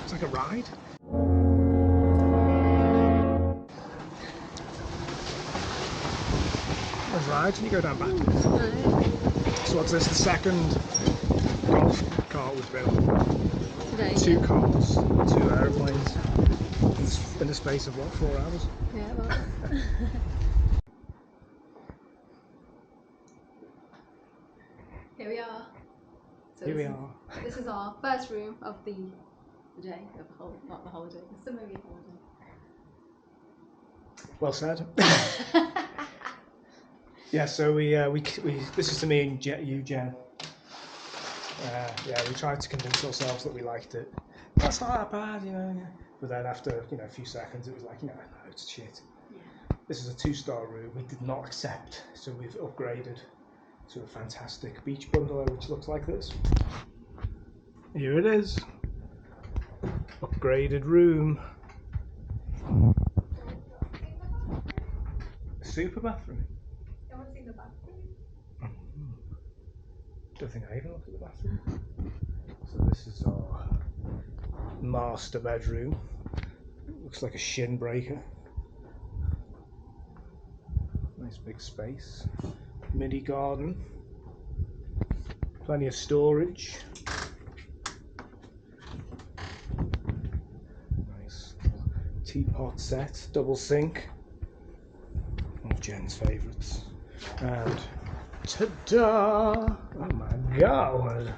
It's like a ride. There's rides and you go down backwards. So what's this, the second golf cart we've been on? Today, Two cars, two aeroplanes, in the space of what, 4 hours? Yeah, well. Here we are. So Here we are. This is our first room of the day, of the whole, not the holiday, it's still maybe a holiday. Well said. Yeah, so we this is to me and you, Jen. Yeah, we tried to convince ourselves that we liked it. That's not that bad, you know. But then after a few seconds, it was like, no, it's shit. Yeah. This is a 2-star room. We did not accept, so we've upgraded to a fantastic beach bungalow, which looks like this. Here it is. Upgraded room. Super bathroom. You want to see the bathroom? Don't think I even looked at the bathroom. So this is our master bedroom. Looks like a shin breaker. Nice big space. Mini garden. Plenty of storage. Nice teapot set, double sink. One of Jen's favourites. And ta-da! Oh my god!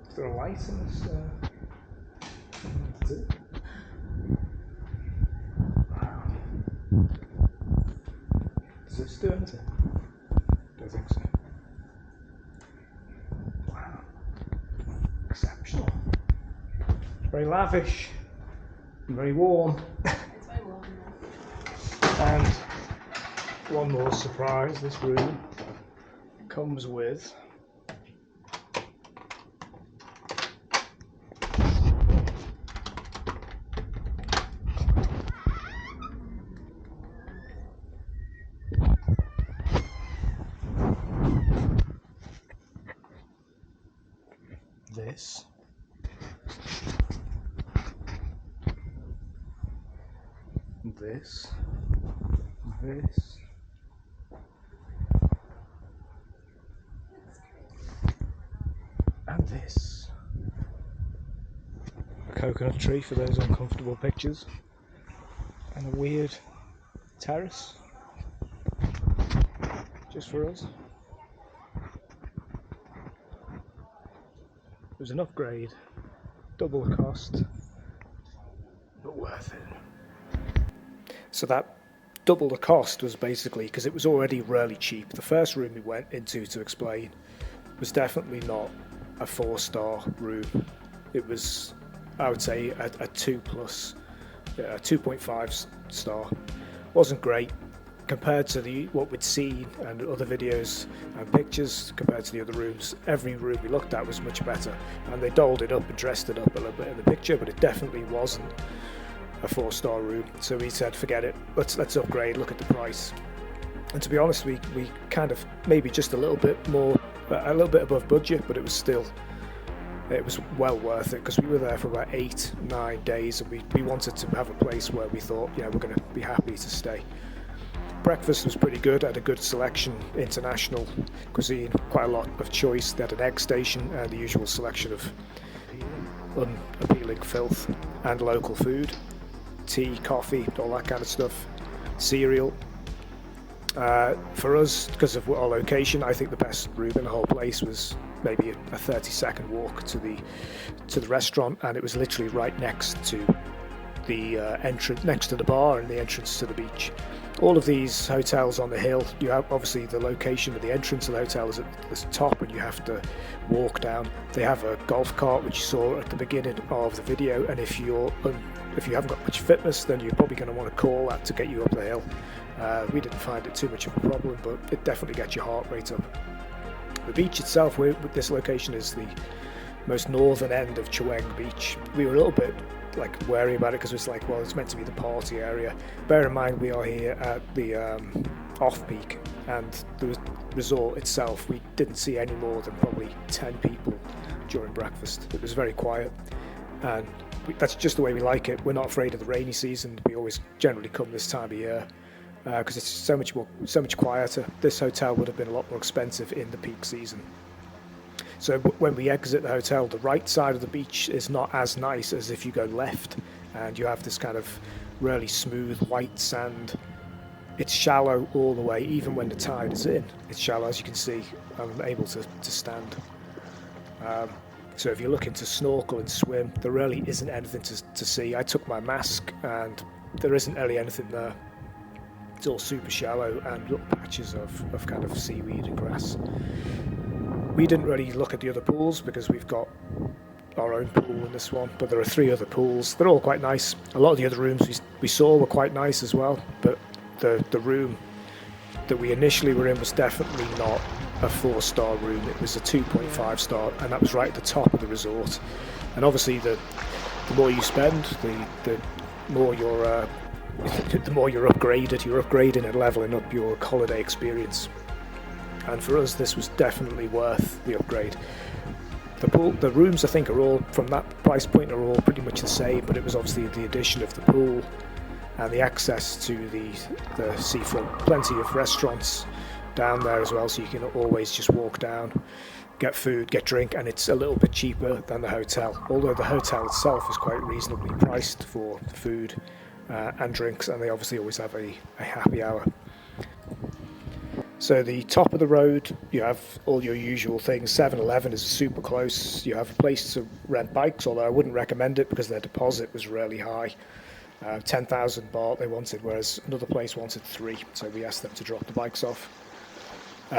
Is there a light in this? That's it. Wow. Does this do anything? Don't think so. Wow. Exceptional. Very lavish. And very warm. It's very warm. And one more surprise, this room comes with this. This. And this. A coconut tree for those uncomfortable pictures. And a weird terrace. Just for us. It was an upgrade. Double the cost. But worth it. So that double the cost was basically because it was already really cheap. The first room we went into, to explain, was definitely not a 4-star room. It was, I would say, a 2+, 2.5 star. Wasn't great compared to what we'd seen and other videos and pictures. Compared to the other rooms, every room we looked at was much better, and they dolled it up and dressed it up a little bit in the picture, but it definitely wasn't a 4-star room. So we said, forget it, let's upgrade, look at the price. And to be honest, we kind of maybe just a little bit more, a little bit above budget, but it was well worth it, because we were there for about 8-9 days, and we wanted to have a place where we thought, we're going to be happy to stay. Breakfast was pretty good, had a good selection, international cuisine, quite a lot of choice. They had an egg station and the usual selection of unappealing filth and local food. Tea, coffee, all that kind of stuff. Cereal. For us, because of our location, I think the best room in the whole place was maybe a 30-second walk to the restaurant, and it was literally right next to the entrance, next to the bar and the entrance to the beach. All of these hotels on the hill, you have obviously the location of the entrance of the hotel is at the top, and you have to walk down. They have a golf cart, which you saw at the beginning of the video, and if you haven't got much fitness, then you're probably going to want to call that to get you up the hill. We didn't find it too much of a problem, but it definitely gets your heart rate up. The beach itself, this location is the most northern end of Cheweng Beach. We were a little bit wary about it, because it's like, well, it's meant to be the party area. Bear in mind, we are here at the off-peak, and the resort itself, we didn't see any more than probably 10 people during breakfast. It was very quiet. and that's just the way we like it. We're not afraid of the rainy season. We always generally come this time of year because it's so much quieter. This hotel would have been a lot more expensive in the peak season. So when we exit the hotel, the right side of the beach is not as nice as if you go left, and you have this kind of really smooth white sand. It's shallow all the way, even when the tide is in. It's shallow, as you can see. I'm able to stand. So if you're looking to snorkel and swim, there really isn't anything to see. I took my mask and there isn't really anything there. It's all super shallow and little patches of kind of seaweed and grass. We didn't really look at the other pools because we've got our own pool in this one, but there are 3 other pools. They're all quite nice. A lot of the other rooms we saw were quite nice as well, but the room that we initially were in was definitely not a 4-star room. It was a 2.5 star, and that was right at the top of the resort. And obviously the more you spend, the more you're the more you're upgraded. You're upgrading and leveling up your holiday experience. And for us, this was definitely worth the upgrade. The rooms, I think, are all, from that price point, are all pretty much the same, but it was obviously the addition of the pool and the access to the seafront. Plenty of restaurants down there as well, so you can always just walk down, get food, get drink, and it's a little bit cheaper than the hotel, although the hotel itself is quite reasonably priced for food and drinks, and they obviously always have a happy hour. So the top of the road, you have all your usual things. 7-Eleven is super close. You have a place to rent bikes, although I wouldn't recommend it because their deposit was really high. 10,000 baht they wanted, whereas another place wanted 3, so we asked them to drop the bikes off.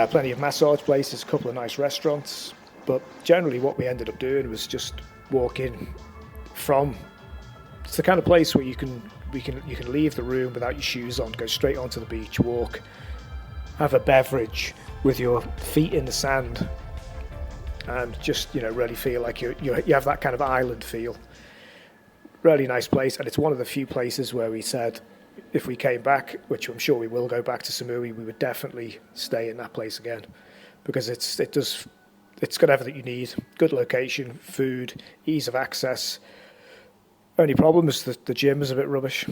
Plenty of massage places, a couple of nice restaurants, but generally what we ended up doing was just walking from. It's the kind of place where you can leave the room without your shoes on, go straight onto the beach, walk, have a beverage with your feet in the sand, and just really feel like you have that kind of island feel. Really nice place, and it's one of the few places where we said if we came back, which I'm sure we will go back to Samui, we would definitely stay in that place again because it's got everything you need. Good location, food, ease of access. Only problem is the gym is a bit rubbish.